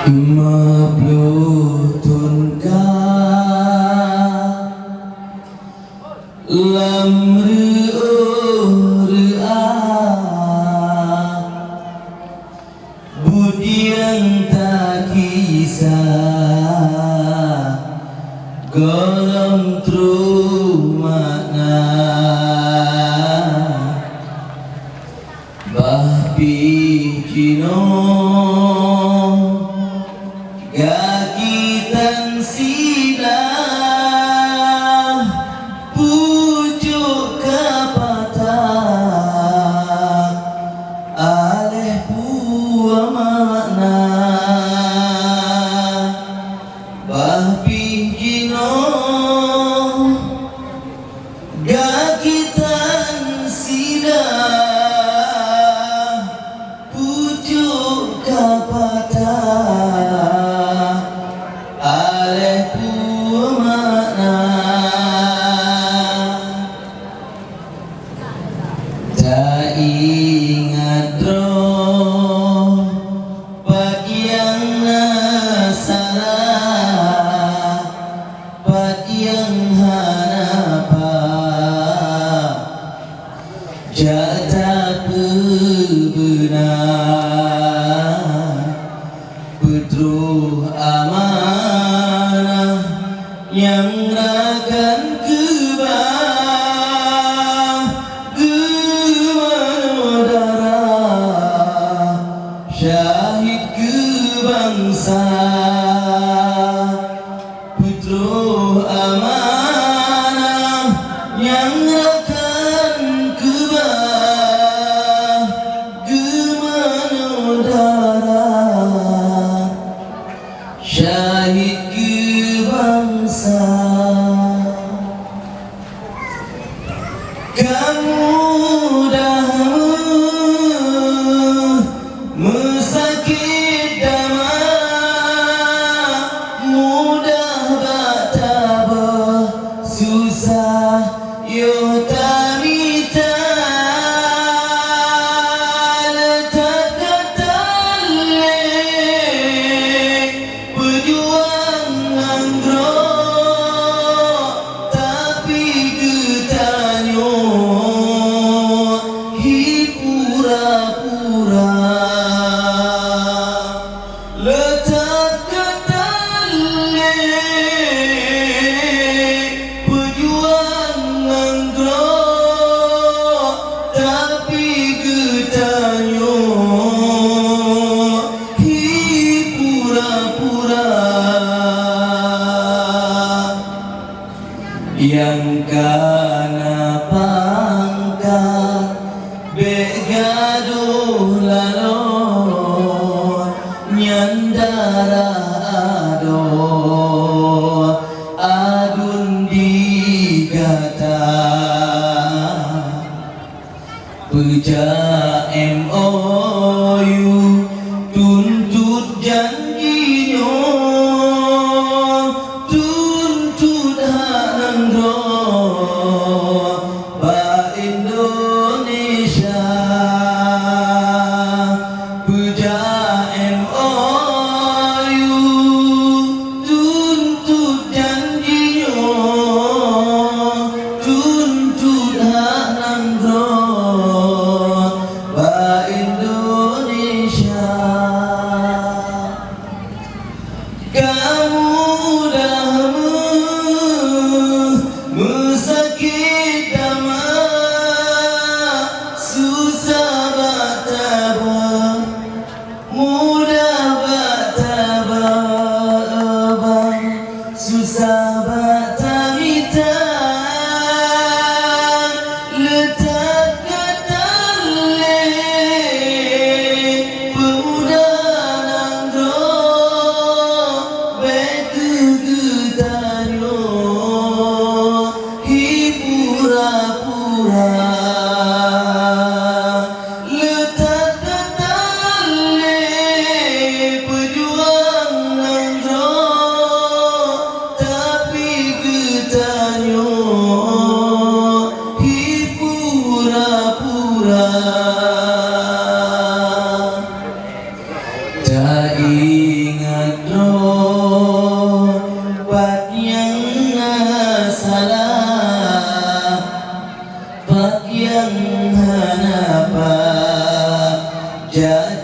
Mablutun ka lam budiang tak kisah golong tru makna bah pijino gakitan sila pucuk kapata aleh buah makna bah pijino gakitan sila pucuk kapata tak ingat roh pat yang nasalah pat yang hanapa jata benar petruh amanah yang akan syahid kebangsa putra amanah yang akan kebah gemana darah syahid kebangsa kamu dah mesakit dama mudah bataba susah yo tamita letak katale berjuang anggro tapi getanyo pura-pura letak katale pejuang anggro tapi getanyo pura-pura yang kana pangkat begaduh lalon nyandara ado adun digata peja MOU tuntut janjinya tuntut hak nangro ba Indonesia puja MOU tuntut janjinya tuntut hak nangro ba Indonesia kamu dah mesakit dama susah bataba mudah bataba susah batamita letak katale pemuda nangro beku getanyo pura-pura letak katale pejuang nangro tapi getanyo pura-pura tak ingat jadi